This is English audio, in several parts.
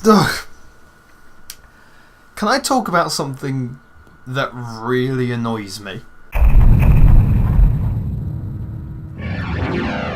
Ugh. Can I talk about something that really annoys me?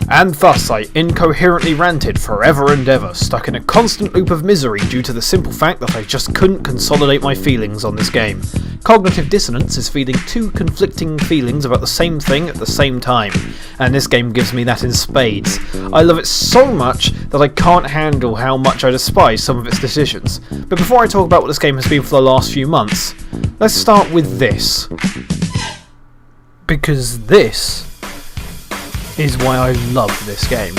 And thus I incoherently ranted forever and ever, stuck in a constant loop of misery due to the simple fact that I just couldn't consolidate my feelings on this game. Cognitive dissonance is feeling two conflicting feelings about the same thing at the same time, and this game gives me that in spades. I love it so much that I can't handle how much I despise some of its decisions. But before I talk about what this game has been for the last few months, let's start with this. Because this is why I love this game.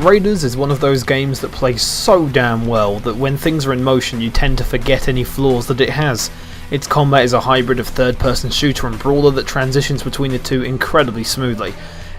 Raiders is one of those games that plays so damn well that when things are in motion you tend to forget any flaws that it has. Its combat is a hybrid of third-person shooter and brawler that transitions between the two incredibly smoothly.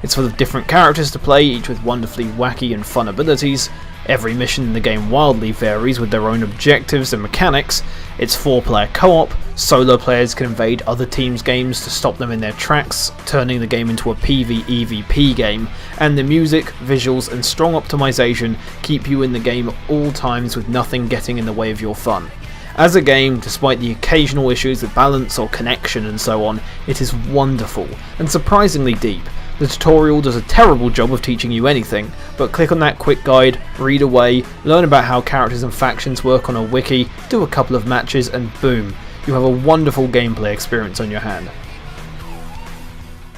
It's full of different characters to play, each with wonderfully wacky and fun abilities. Every mission in the game wildly varies with their own objectives and mechanics. It's 4-player co-op, solo players can invade other teams' games to stop them in their tracks, turning the game into a PvEvP game, and the music, visuals and strong optimization keep you in the game at all times with nothing getting in the way of your fun. As a game, despite the occasional issues with balance or connection and so on, it is wonderful and surprisingly deep. The tutorial does a terrible job of teaching you anything, but click on that quick guide, read away, learn about how characters and factions work on a wiki, do a couple of matches and boom, you have a wonderful gameplay experience on your hand.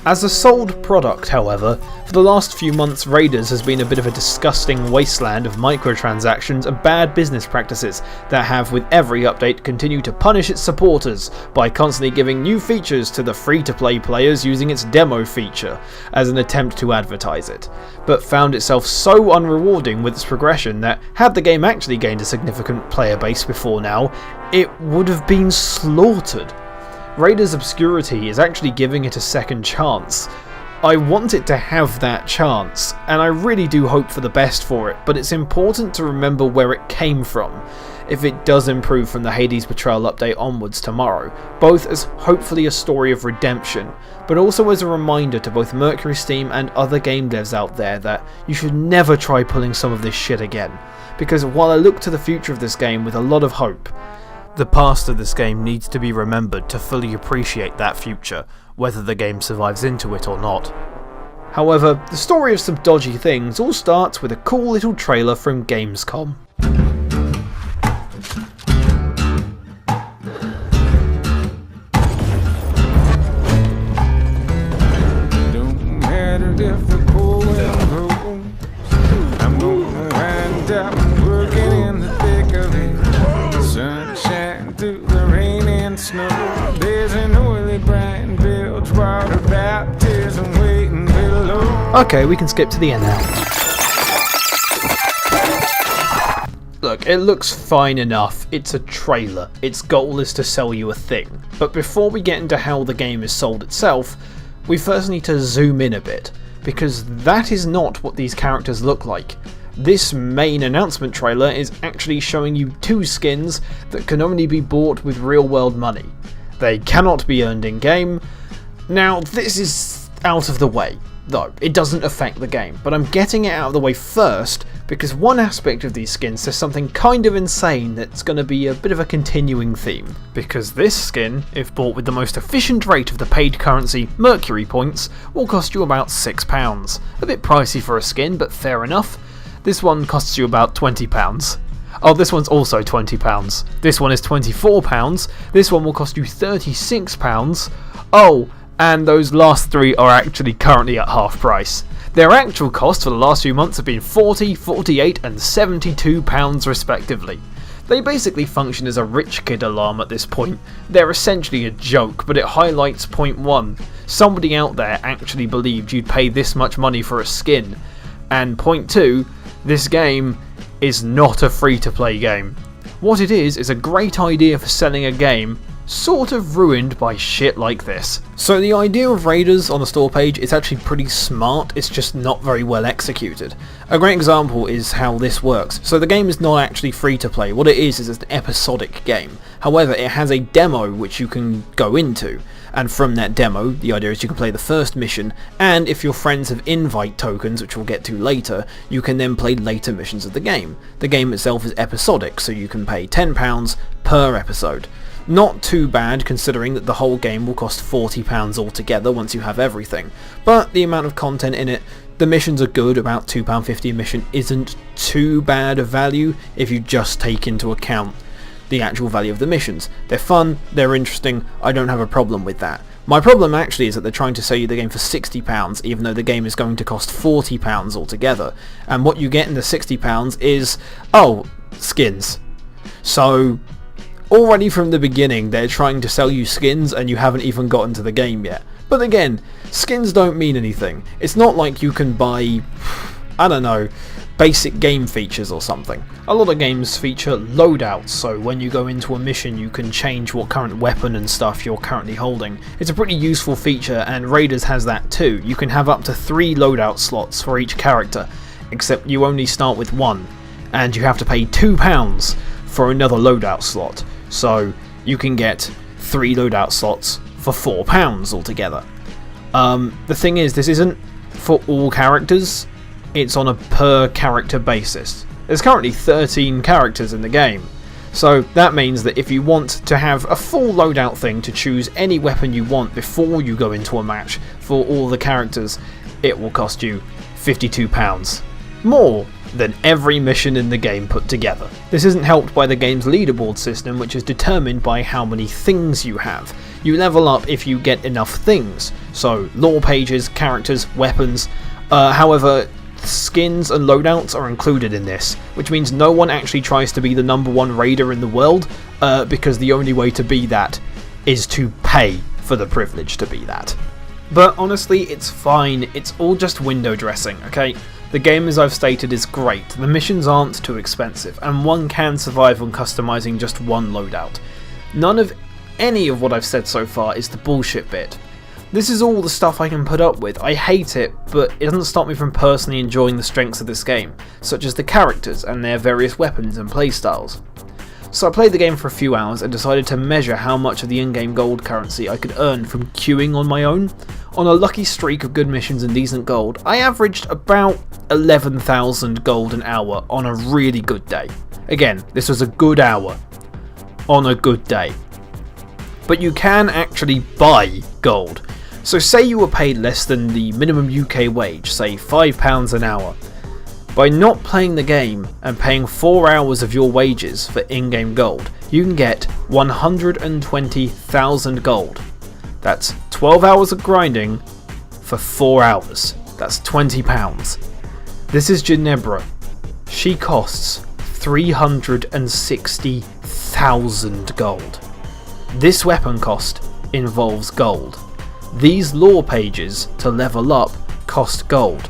As a sold product, however, for the last few months Raiders has been a bit of a disgusting wasteland of microtransactions and bad business practices that have, with every update, continued to punish its supporters by constantly giving new features to the free-to-play players using its demo feature as an attempt to advertise it, but found itself so unrewarding with its progression that, had the game actually gained a significant player base before now, it would have been slaughtered. Raiders' obscurity is actually giving it a second chance. I want it to have that chance, and I really do hope for the best for it, but it's important to remember where it came from, if it does improve from the Hades Betrayal update onwards tomorrow, both as hopefully a story of redemption, but also as a reminder to both Mercurysteam and other game devs out there that you should never try pulling some of this shit again, because while I look to the future of this game with a lot of hope, the past of this game needs to be remembered to fully appreciate that future, whether the game survives into it or not. However, the story of some dodgy things all starts with a cool little trailer from Gamescom. Don't matter if the cold wind blows, I'm gonna wind up working in the thick of it. Sunshine through the rain and snow. There's an oily brine Bilgewater baptism waiting below. Okay, we can skip to the end now. Look, it looks fine enough. It's a trailer. Its goal is to sell you a thing. But before we get into how the game is sold itself, we first need to zoom in a bit, because that is not what these characters look like. This main announcement trailer is actually showing you two skins that can only be bought with real world money. They cannot be earned in game. Now this is out of the way, though it doesn't affect the game, but I'm getting it out of the way first because one aspect of these skins says something kind of insane that's going to be a bit of a continuing theme. Because this skin, if bought with the most efficient rate of the paid currency Mercury points, will cost you about £6. A bit pricey for a skin, but fair enough. This one costs you about £20. Oh, this one's also £20. This one is £24. This one will cost you £36. Oh, and those last 3 are actually currently at half price. Their actual cost for the last few months have been £40, £48 and £72 respectively. They basically function as a rich kid alarm at this point. They're essentially a joke, but it highlights point 1. Somebody out there actually believed you'd pay this much money for a skin. And point 2, this game is not a free-to-play game. What it is a great idea for selling a game, sort of ruined by shit like this. So the idea of raiders on the store page is actually pretty smart, it's just not very well executed. A great example is how this works. So the game is not actually free to play, what it is an episodic game. However, it has a demo which you can go into, and from that demo, the idea is you can play the first mission, and if your friends have invite tokens, which we'll get to later, you can then play later missions of the game. The game itself is episodic, so you can pay £10 per episode. Not too bad considering that the whole game will cost £40 altogether once you have everything, but the amount of content in it, the missions are good, about £2.50 a mission isn't too bad a value if you just take into account the actual value of the missions. They're fun, they're interesting, I don't have a problem with that. My problem actually is that they're trying to sell you the game for £60 even though the game is going to cost £40 altogether, and what you get in the £60 is, skins. So already from the beginning they're trying to sell you skins and you haven't even gotten to the game yet. But again, skins don't mean anything. It's not like you can buy, I don't know, basic game features or something. A lot of games feature loadouts, so when you go into a mission you can change what current weapon and stuff you're currently holding. It's a pretty useful feature, and Raiders has that too. You can have up to 3 loadout slots for each character, except you only start with 1, and you have to pay £2 for another loadout slot. So you can get 3 loadout slots for £4 altogether. The thing is, this isn't for all characters, it's on a per character basis. There's currently 13 characters in the game, so that means that if you want to have a full loadout thing to choose any weapon you want before you go into a match for all the characters, it will cost you £52. More than every mission in the game put together. This isn't helped by the game's leaderboard system, which is determined by how many things you have. You level up if you get enough things, so lore pages, characters, weapons. However, skins and loadouts are included in this, which means no one actually tries to be the #1 raider in the world, because the only way to be that is to pay for the privilege to be that. But honestly, it's fine, it's all just window dressing, okay? The game, as I've stated, is great, the missions aren't too expensive, and one can survive on customizing just one loadout. None of any of what I've said so far is the bullshit bit. This is all the stuff I can put up with. I hate it, but it doesn't stop me from personally enjoying the strengths of this game, such as the characters and their various weapons and playstyles. So I played the game for a few hours and decided to measure how much of the in-game gold currency I could earn from queuing on my own. On a lucky streak of good missions and decent gold, I averaged about 11,000 gold an hour on a really good day. Again, this was a good hour on a good day. But you can actually buy gold. So say you were paid less than the minimum UK wage, say £5 an hour. By not playing the game and paying 4 hours of your wages for in-game gold, you can get 120,000 gold. That's 12 hours of grinding for 4 hours. That's £20. This is Ginebra. She costs 360,000 gold. This weapon cost involves gold. These lore pages to level up cost gold.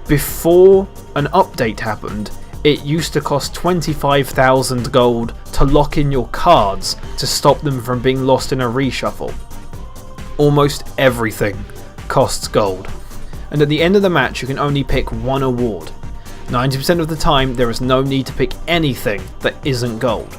Before an update happened, it used to cost 25,000 gold to lock in your cards to stop them from being lost in a reshuffle. Almost everything costs gold, and at the end of the match you can only pick one award. 90% of the time there is no need to pick anything that isn't gold.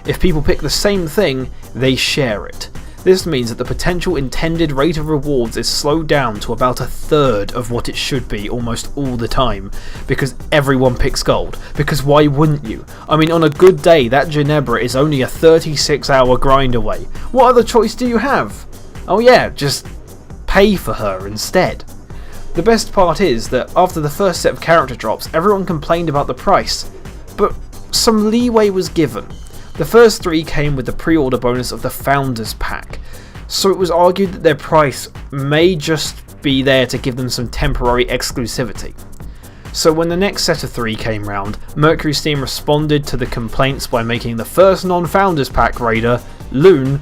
If people pick the same thing, they share it. This means that the potential intended rate of rewards is slowed down to about 1/3 of what it should be almost all the time, because everyone picks gold, because why wouldn't you? I mean, on a good day that Ginebra is only a 36-hour grind away. What other choice do you have? Oh yeah, just pay for her instead. The best part is that after the first set of character drops, everyone complained about the price, but some leeway was given. The first 3 came with the pre-order bonus of the Founders Pack, so it was argued that their price may just be there to give them some temporary exclusivity. So when the next set of 3 came round, Mercurysteam responded to the complaints by making the first non-Founders Pack raider, Loon,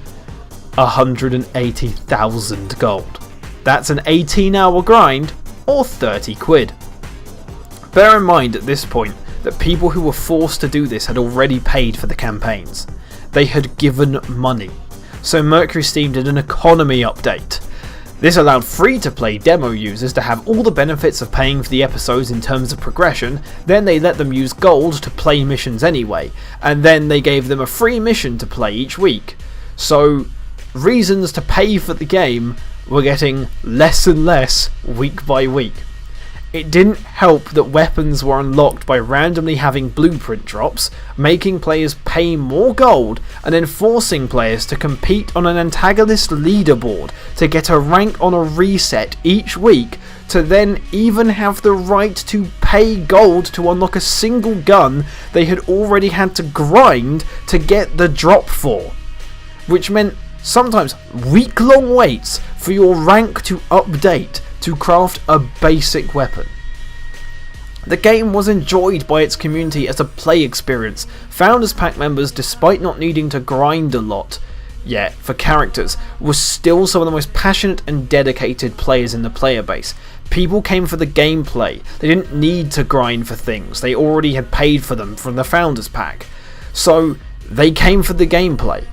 180,000 gold. That's an 18-hour grind, or 30 quid. Bear in mind at this point that people who were forced to do this had already paid for the campaigns. They had given money. So Mercurysteam did an economy update. This allowed free-to-play demo users to have all the benefits of paying for the episodes in terms of progression, then they let them use gold to play missions anyway, and then they gave them a free mission to play each week. So reasons to pay for the game were getting less and less week by week. It didn't help that weapons were unlocked by randomly having blueprint drops, making players pay more gold, and then forcing players to compete on an antagonist leaderboard to get a rank on a reset each week, to then even have the right to pay gold to unlock a single gun they had already had to grind to get the drop for. Which meant sometimes week-long waits for your rank to update to craft a basic weapon. The game was enjoyed by its community as a play experience. Founders Pack members, despite not needing to grind a lot yet for characters, were still some of the most passionate and dedicated players in the player base. People came for the gameplay. They didn't need to grind for things. They already had paid for them from the Founders Pack. So they came for the gameplay,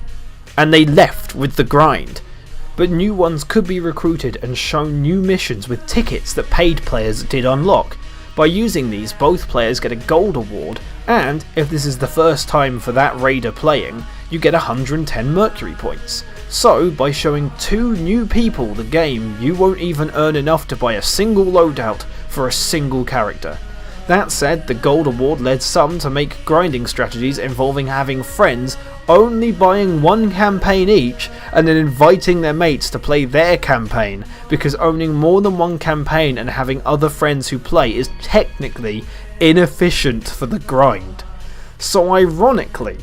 and they left with the grind. But new ones could be recruited and shown new missions with tickets that paid players did unlock. By using these, both players get a gold award, and if this is the first time for that raider playing, you get 110 Mercury points. So, by showing 2 new people the game, you won't even earn enough to buy a single loadout for a single character. That said, the gold award led some to make grinding strategies involving having friends only buying 1 campaign each and then inviting their mates to play their campaign, because owning more than 1 campaign and having other friends who play is technically inefficient for the grind. So ironically,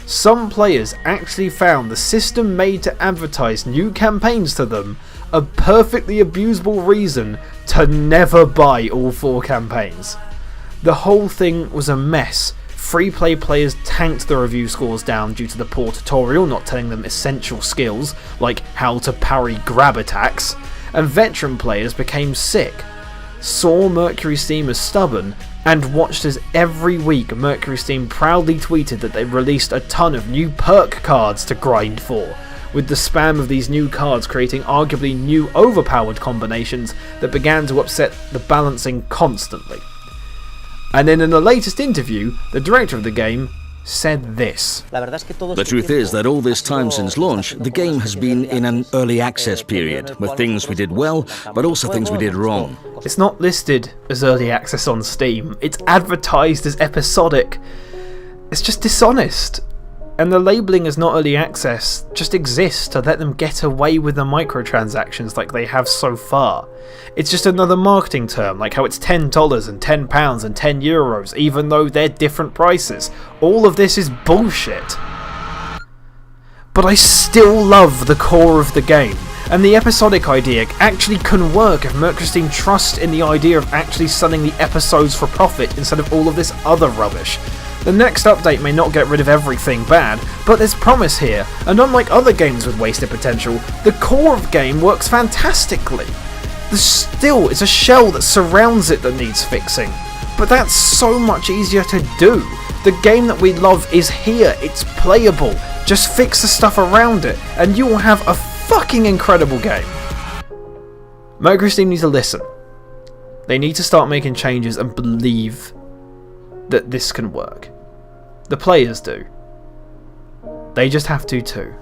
some players actually found the system made to advertise new campaigns to them a perfectly abusable reason to never buy all 4 campaigns. The whole thing was a mess. Free play players tanked the review scores down due to the poor tutorial not telling them essential skills like how to parry grab attacks, and veteran players became sick, saw Mercurysteam as stubborn, and watched as every week Mercurysteam proudly tweeted that they released a ton of new perk cards to grind for, with the spam of these new cards creating arguably new overpowered combinations that began to upset the balancing constantly. And then in the latest interview, the director of the game said this. The truth is that all this time since launch, the game has been in an early access period, with things we did well, but also things we did wrong. It's not listed as early access on Steam, it's advertised as episodic. It's just dishonest. And the labelling as not early access just exists to let them get away with the microtransactions like they have so far. It's just another marketing term, like how it's $10 and £10 and €10, even though they're different prices. All of this is bullshit. But I still love the core of the game, and the episodic idea actually can work if Mercurysteam trusts in the idea of actually selling the episodes for profit instead of all of this other rubbish. The next update may not get rid of everything bad, but there's promise here, and unlike other games with wasted potential, the core of the game works fantastically. Still, it's a shell that surrounds it that needs fixing, but that's so much easier to do. The game that we love is here, it's playable, just fix the stuff around it, and you will have a fucking incredible game. Mercurysteam needs to listen. They need to start making changes and believe that this can work. The players do. They just have to too.